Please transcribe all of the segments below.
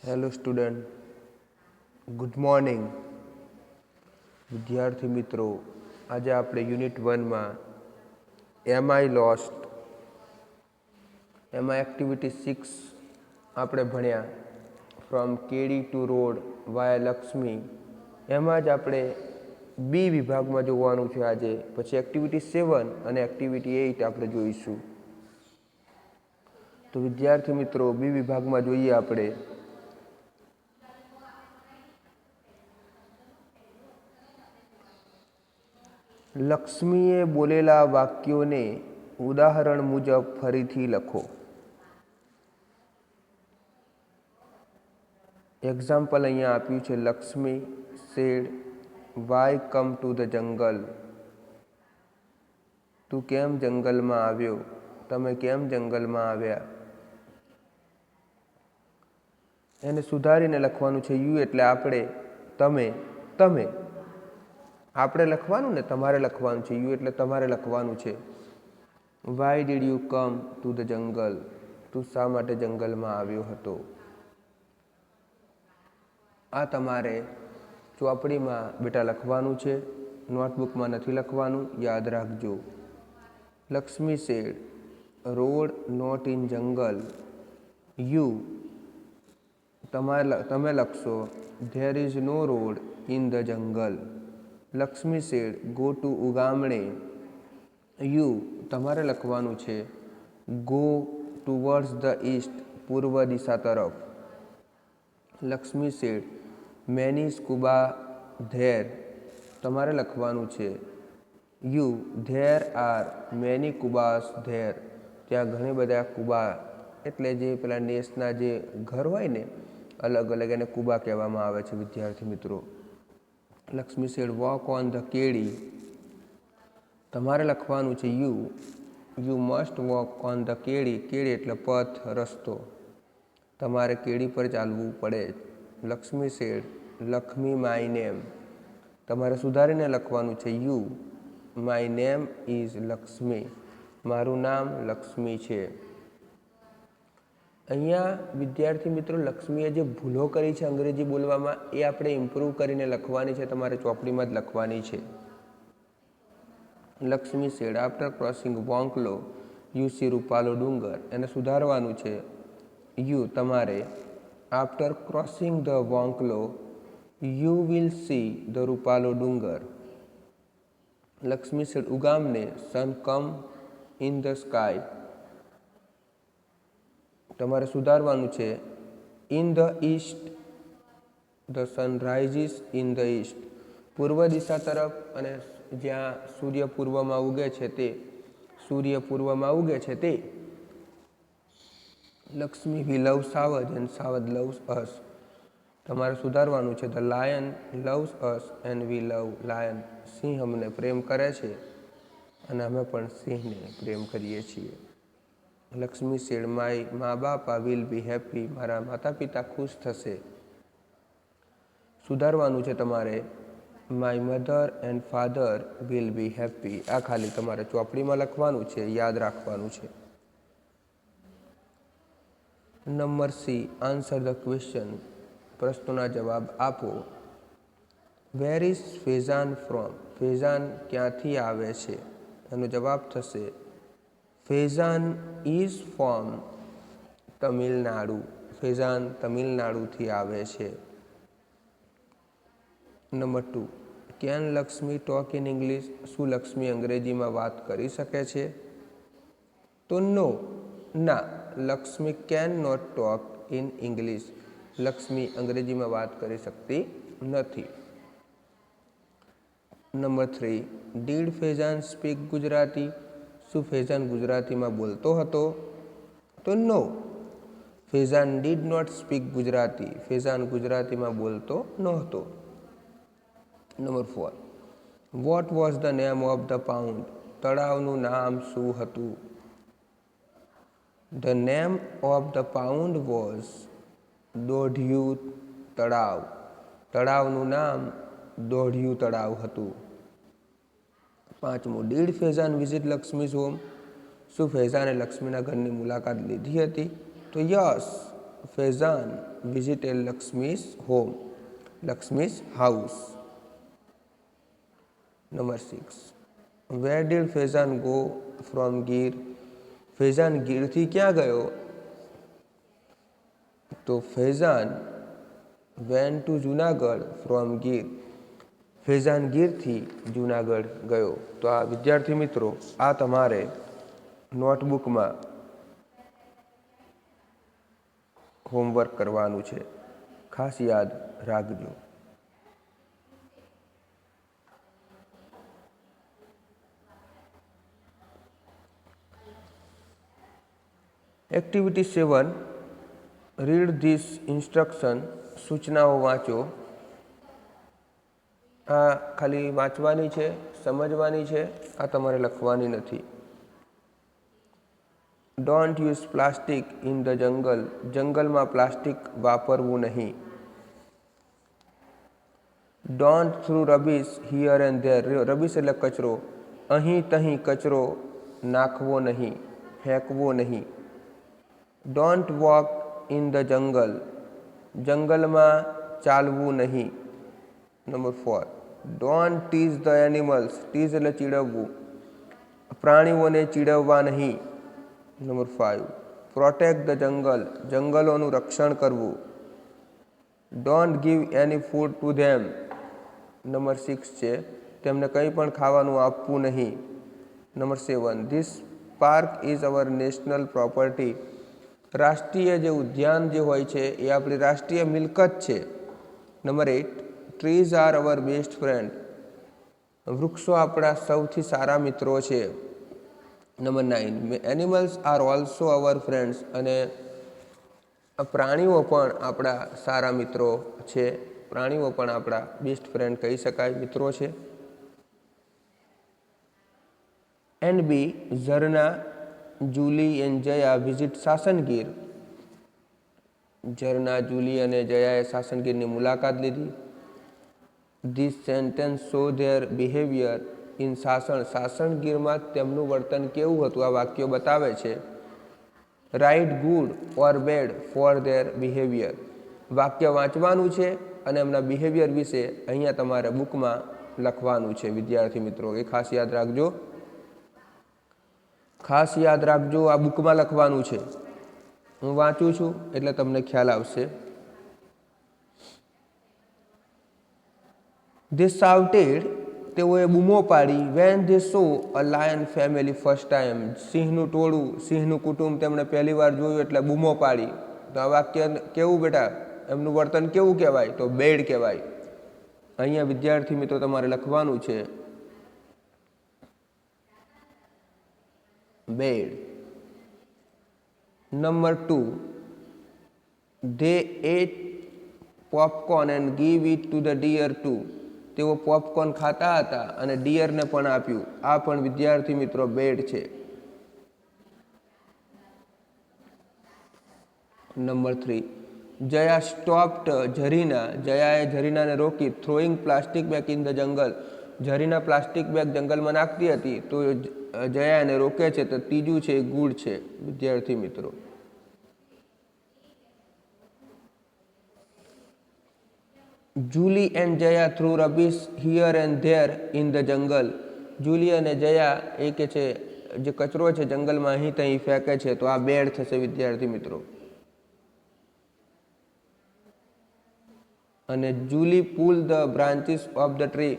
Hello student, good morning. વિદ્યાર્થી મિત્રો, આજે આપણે યુનિટ 1માં એમ આઈ લોસ્ટ એમાં એક્ટિવિટી 6 આપણે ભણ્યા ફ્રોમ કેડી ટુ રોડ વાયા લક્ષ્મી. એમાં જ આપણે બી વિભાગમાં જોવાનું છે આજે. પછી એક્ટિવિટી 7 અને એક્ટિવિટી 8 આપણે જોઈશું. તો વિદ્યાર્થી મિત્રો, બી વિભાગમાં જોઈએ આપણે. લક્ષ્મીએ બોલેલા વાક્યોને ઉદાહરણ મુજબ ફરીથી લખો. એક્ઝામ્પલ અહીંયા આપ્યું છે. Lakshmi said, why come to the jungle. તું કેમ જંગલમાં આવ્યો? તમે કેમ જંગલમાં આવ્યા? એને સુધારીને લખવાનું છે. યુ એટલે આપણે, તમે, તમે. આપણે લખવાનું ને તમારે લખવાનું છે. યુ એટલે તમારે લખવાનું છે. Why did you come to the jungle? તું શા માટે જંગલમાં આવ્યો હતો? આ તમારે ચોપડીમાં બેટા લખવાનું છે, નોટબુકમાં નથી લખવાનું, યાદ રાખજો. Lakshmi said, road not in jungle. You તમે લખશો, there is no road in the jungle. Lakshmi said, go to ઉગામણે. યુ તમારે લખવાનું છે, ગો ટુવર્ડ્સ ધ ઈસ્ટ, પૂર્વ દિશા તરફ. લક્ષ્મી સેડ, મેની સ્કુબા ધેર. તમારે લખવાનું છે, યુ ધેર આર મેની કુબાસ ધેર. ત્યાં ઘણી બધા કુબા એટલે જે પેલા નેસના જે ઘર હોય ને, અલગ અલગ, એને કુબા કહેવામાં આવે છે વિદ્યાર્થી મિત્રો. Lakshmi said, walk on the કેડી. તમારે લખવાનું છે, you must walk on the કેડી. કેડી એટલે પથ, રસ્તો. તમારે કેડી પર ચાલવું પડે. Lakshmi said, Lakshmi my name. તમારે સુધારીને લખવાનું છે, you my name is Lakshmi. મારું નામ લક્ષ્મી છે. અહીંયા વિદ્યાર્થી મિત્રો, લક્ષ્મીએ જે ભૂલો કરી છે અંગ્રેજી બોલવામાં, એ આપણે ઇમ્પ્રૂવ કરીને લખવાની છે. તમારે ચોપડીમાં જ લખવાની છે. લક્ષ્મી સેડ, આફ્ટર ક્રોસિંગ વોંકલો યુ સી રૂપાલો ડુંગર. એને સુધારવાનું છે. યુ તમારે, આફ્ટર ક્રોસિંગ ધ વોંકલો યુ વિલ સી ધ રૂપાલો ડુંગર. લક્ષ્મી સેડ, ઉગામને sun come in the sky. તમારે સુધારવાનું છે, in the east the sun rises in the east. પૂર્વ દિશા તરફ, અને જ્યાં સૂર્ય પૂર્વમાં ઉગે છે તે. સૂર્ય પૂર્વમાં ઉગે છે તે. લક્ષ્મી, વી લવ સાવજ એન્ડ સાવજ લવ્સ અસ. તમારે સુધારવાનું છે, the lion loves us and we love lion. સિંહ અમને પ્રેમ કરે છે અને અમે પણ સિંહને પ્રેમ કરીએ છીએ. લક્ષ્મી સેડ, માય મા બાપા વિલ બી હેપી. મારા માતા પિતા ખુશ થશે. સુધારવાનું છે તમારે, my mother and father will be happy. આ ખાલી તમારે ચોપડીમાં લખવાનું છે, યાદ રાખવાનું છે. Number C, answer the question. પ્રશ્નોના જવાબ આપો. Where is Faizan from? Faizan ક્યાંથી આવે છે? એનો જવાબ થશે, ફેઝાન ઇઝ ફ્રોમ તમિલનાડુ. ફેઝાન તમિલનાડુથી આવે છે. Number 2, can Lakshmi talk in English? શું લક્ષ્મી અંગ્રેજીમાં વાત કરી શકે છે? તો નો, ના, Lakshmi can not talk in English. Lakshmi અંગ્રેજીમાં વાત કરી શકતી નથી. Number 3, did Faizan speak Gujarati? શું ફેઝાન ગુજરાતીમાં બોલતો હતો? તો no, Faizan did not speak Gujarati. Faizan ગુજરાતીમાં બોલતો નહોતો. Number 4, what was the name of the pond? તળાવનું નામ શું હતું? The name of the pond was Dodhiyu Talav. તળાવનું નામ દોઢિયું તળાવ હતું. 5મું, did Faizan visit Lakshmi's home? શું ફેઝાને લક્ષ્મીના ઘરની મુલાકાત લીધી હતી? તો yes, Faizan visited Lakshmi's home, Lakshmi's house. Number 6. Where did Faizan go from Gir? Faizan ગીરથી ક્યાં ગયો? તો Faizan went to Junagadh from Gir. Faizan ગીરથી જુનાગઢ ગયો. તો આ વિદ્યાર્થી મિત્રો આ તમારે નોટબુકમાં હોમવર્ક કરવાનું છે, ખાસ યાદ રાખજો. Activity 7, read this instruction. સૂચનાઓ વાંચો. આ ખાલી વાંચવાની છે, સમજવાની છે, આ તમારે લખવાની નથી. Don't use plastic in the જંગલ. જંગલમાં પ્લાસ્ટિક વાપરવું નહીં. Don't through rubbish here and there. Rubbish એટલે કચરો. અહીં તહીં કચરો નાખવો નહીં, ફેંકવો નહીં. ડોન્ટ વોક ઇન ધ જંગલ. જંગલમાં ચાલવું નહીં. Number 4. Don't tease the animals. Tease એટલે ચીડવવું. પ્રાણીઓને ચીડવવા નહીં. નંબર 5. Protect the jungle. જંગલોનું રક્ષણ કરવું. Don't give any food to them. Number 6 છે તેમને કંઈ પણ ખાવાનું આપવું નહીં. Number 7. This park is our national property. રાષ્ટ્રીય જે ઉદ્યાન જે હોય છે એ આપણી રાષ્ટ્રીય મિલકત છે. Number 8. Trees are our best friend. વૃક્ષો આપણા સૌથી સારા મિત્રો છે. Number 9. Animals are also hour friends. અને પ્રાણીઓ પણ આપણા સારા મિત્રો છે. પ્રાણીઓ પણ આપણા બેસ્ટ ફ્રેન્ડ કહી શકાય, મિત્રો છે. And B. Jharna, Julie and Jaya visit Sasan Gir. Jharna, Julie અને જયાએ સાસનગીરની મુલાકાત લીધી. This sentence show their behaviour in Sasan. સાસણગીરમાં તેમનું વર્તન કેવું હતું આ વાક્યો બતાવે છે. Right good or bad for their behaviour. વાક્ય વાંચવાનું છે અને એમના બિહેવિયર વિશે અહીંયા તમારે બુકમાં લખવાનું છે. વિદ્યાર્થી મિત્રો એ ખાસ યાદ રાખજો. ખાસ યાદ રાખજો, આ બુકમાં લખવાનું છે. હું વાંચું છું એટલે તમને ખ્યાલ આવશે. They shouted. તેઓએ બૂમો પાડી. When they saw a lion family first time. સિંહનું ટોળું, સિંહનું કુટુંબ તેમણે પહેલી વાર જોયું એટલે બૂમો પાડી. તો આ વાક્ય કેવું બેટા, એમનું વર્તન કેવું કહેવાય? તો બેડ કહેવાય. અહીંયા વિદ્યાર્થી મિત્રો તમારે લખવાનું છે bed. Number 2. They ate popcorn and give it to the deer too. તેઓ પોપકોર્ન ખાતા હતા અને ડિયરને પણ આપ્યું. આ પણ વિદ્યાર્થી મિત્રો બેડ છે. નંબર 3. જયા સ્ટોપ્ડ ઝરીના. જયાએ ઝરીનાને રોકી. Throwing plastic bag in the jungle. Zarina plastic bag જંગલમાં નાખતી હતી તો જયા એને રોકે છે. તો ત્રીજું છે ગુડ છે વિદ્યાર્થી મિત્રો. Julie and Jaya through rubbish here and there in the જંગલ. જુલી અને જયા એ કે છે જે કચરો છે જંગલમાં અહીં ત્યાં ફેંકે છે. તો આ બેડ થશે વિદ્યાર્થી મિત્રો. અને Julie pull the branches of the tree.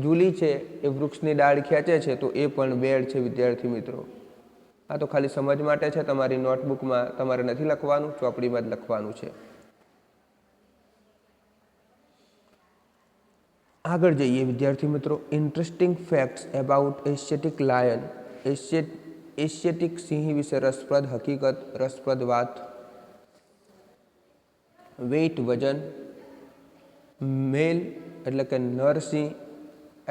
Julie છે એ વૃક્ષની ડાળ ખેંચે છે તો એ પણ બેડ છે વિદ્યાર્થી મિત્રો. આ તો ખાલી સમજ માટે છે. તમારી નોટબુકમાં તમારે નથી લખવાનું, ચોપડીમાં જ લખવાનું છે. આગળ જઈએ વિદ્યાર્થી મિત્રો. Interesting facts about Asiatic lion. Asiatic સિંહ વિશે રસપ્રદ હકીકત, રસપ્રદ વાત. વેઇટ વજન. મેલ એટલે કે નરસિંહ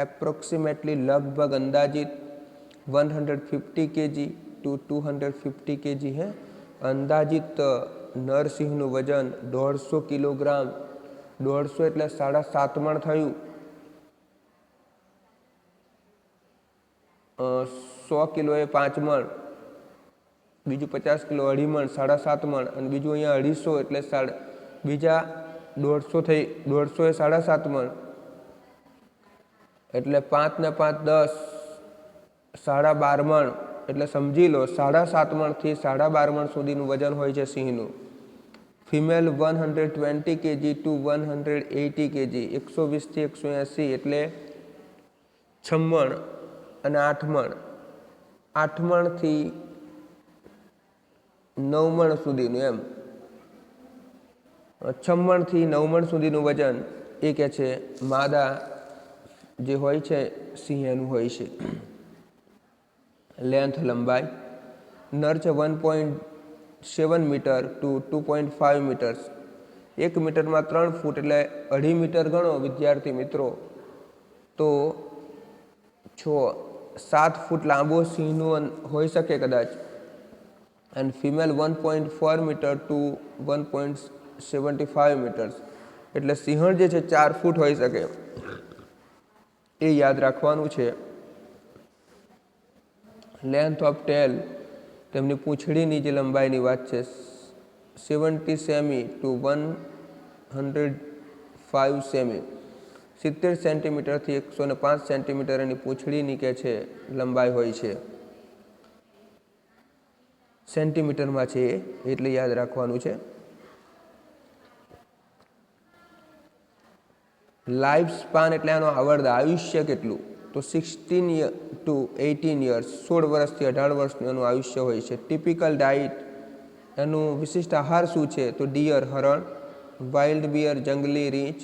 એપ્રોક્સિમેટલી લગભગ અંદાજિત 150 kg ટુ 250 kg હે. અંદાજિત નરસિંહનું વજન 150 કિલોગ્રામ. 150 એટલે 7.5 મણ થયું. 100 કિલો એ 5 મણ. બીજું 50 કિલો 2.5 મણ 7.5 મણ અને બીજું અહીંયા 250 એટલે બીજા 150 થઈ 150 એ 7.5 મણ એટલે 5 ને 5 10 12.5 મણ એટલે સમજી લો 7.5 મણથી 12.5 મણ સુધીનું વજન હોય છે સિંહનું. ફિમેલ 120 kg ટુ 180 kg 120 થી 180 એટલે 6 મણ અને 8 મણ 8 મણથી 9 મણ સુધીનું એમ 6 મણથી 9 મણ સુધીનું વજન એ કહે છે માદા જે હોય છે સિંહ એનું હોય છે. લેન્થ લંબાઈ નર છે 1.7 મીટર ટુ 2.5 મીટર્સ 1 મીટરમાં 3 ફૂટ એટલે 2.5 મીટર ગણો વિદ્યાર્થી મિત્રો તો 7 ફૂટ લાંબો સિંહનું હોઈ શકે કદાચ. And female 1.4 metre to 1.75 metres એટલે સિંહણ જે છે 4 ફૂટ હોઈ શકે એ યાદ રાખવાનું છે. લેન્થ ઓફ ટેલ તેમની પૂંછડીની જે લંબાઈની વાત છે 70 સેમી ટુ 105 સેમી 70 સેન્ટીમીટરથી 105 સેન્ટીમીટર એની પૂંછડીની કે છે લંબાઈ હોય છે. સેન્ટીમીટરમાં છે એટલે યાદ રાખવાનું છે. લાઈફ સ્પાન એટલે આનો આયુષ્ય કેટલું તો 16 ટુ 18 યર્સ 16 વર્ષથી 18 વર્ષનું એનું આયુષ્ય હોય છે. ટિપિકલ ડાયટ એનું વિશિષ્ટ આહાર શું છે તો ડિયર હરણ, વાઇલ્ડ બિયર જંગલી રીંછ,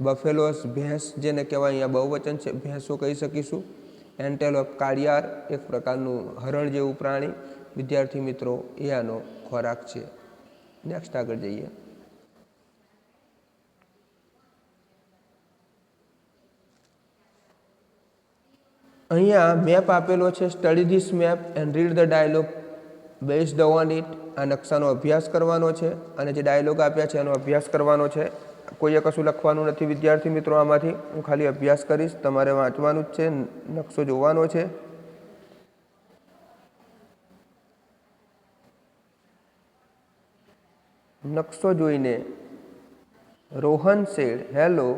બફેલોસ ભેંસ જેને કહેવાય અહીંયા બહુવચન છે ભેંસો કહી શકીશું, એન્ટેલોપ કાળિયાર એક પ્રકારનું હરણ જેવું પ્રાણી વિદ્યાર્થી મિત્રો એ આનો ખોરાક છે. નેક્સ્ટ આગળ જઈએ. અહીંયા મેપ આપેલો છે study this map and read the dialogue based on it. આ નકશાનો અભ્યાસ કરવાનો છે અને જે ડાયલોગ આપ્યા છે એનો અભ્યાસ કરવાનો છે. કોઈએ કશું લખવાનું નથી વિદ્યાર્થી મિત્રો આમાંથી હું ખાલી અભ્યાસ કરીશ તમારે વાંચવાનું જ છે નકશો જોવાનો છે. નકશો જોઈને રોહન સેડ હેલો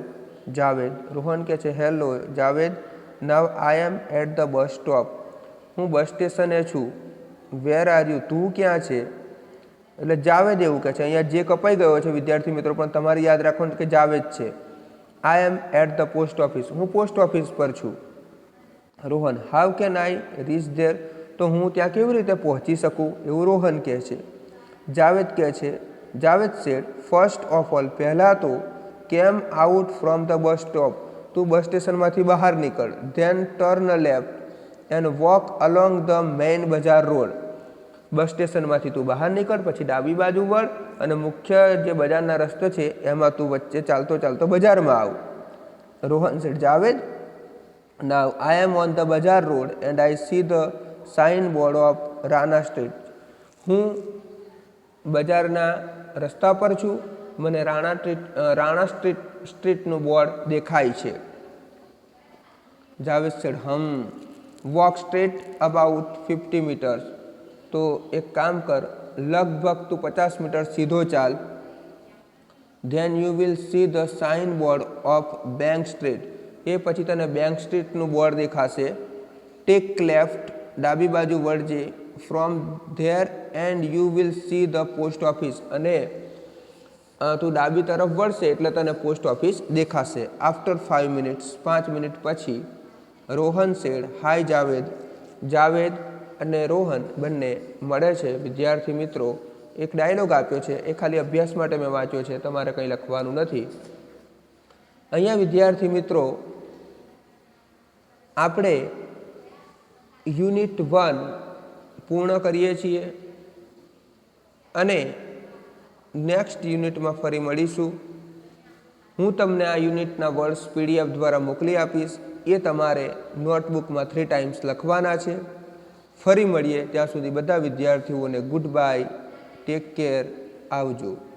જાવેદ. રોહન કહે છે hello Javed now I am at the bus stop. હું બસ સ્ટેશને છું. વેર આર યુ તું ક્યાં છે એટલે જાવેદ એવું કહે છે. અહીંયા જે કપાઈ ગયો છે વિદ્યાર્થી મિત્રો પણ તમારે યાદ રાખવાનું કે જાવેદ છે. આઈ am at the post office હું પોસ્ટ ઓફિસ પર છું. Rohan how can I reach there તો હું ત્યાં કેવી રીતે પહોંચી શકું એવું રોહન કહે છે. જાવેદ કહે છે Javed said first of all પહેલાં તો come out from the bus stop તું બસ સ્ટેશનમાંથી બહાર નીકળ. Then turn left and walk along the main bazaar road. Bus સ્ટેશનમાંથી તું બહાર નીકળ પછી ડાબી બાજુ વળ અને મુખ્ય જે બજારના રસ્તો છે એમાં તું વચ્ચે ચાલતો ચાલતો બજારમાં આવ. Rohan said Javed now I am on the bazaar road and I see the sign board of Rana street. હું બજારના રસ્તા પર છું મને રાણા સ્ટ્રીટનું બોર્ડ દેખાય છે. Javed said walk straight about 50 metres તો એક કામ કર લગભગ તું 50 મીટર સીધો ચાલ. Then you will see the sign board of bank street એ પછી તને બેંક સ્ટ્રીટનું બોર્ડ દેખાશે. ટેક લેફ્ટ ડાબી બાજુ વળજે. From there and you will see the post office અને તું ડાબી તરફ વળશે એટલે તને પોસ્ટ ઓફિસ દેખાશે. આફ્ટર 5 મિનિટ્સ 5 મિનિટ પછી રોહન સેડ હાય જાવેદ. જાવેદ અને રોહન બંને મળે છે. વિદ્યાર્થી મિત્રો એક ડાયલોગ આપ્યો છે એ ખાલી અભ્યાસ માટે મેં વાંચ્યો છે તમારે કંઈ લખવાનું નથી. અહીંયા વિદ્યાર્થી મિત્રો આપણે યુનિટ 1 પૂર્ણ કરીએ છીએ અને નેક્સ્ટ યુનિટમાં ફરી મળીશું. હું તમને આ યુનિટના વર્ડ્સ PDF દ્વારા મોકલી આપીશ. એ તમારે નોટબુકમાં 3 ટાઈમ્સ લખવાના છે. ફરી મળીએ ત્યાં સુધી બધા વિદ્યાર્થીઓને ગુડ બાય, ટેક કેર, આવજો.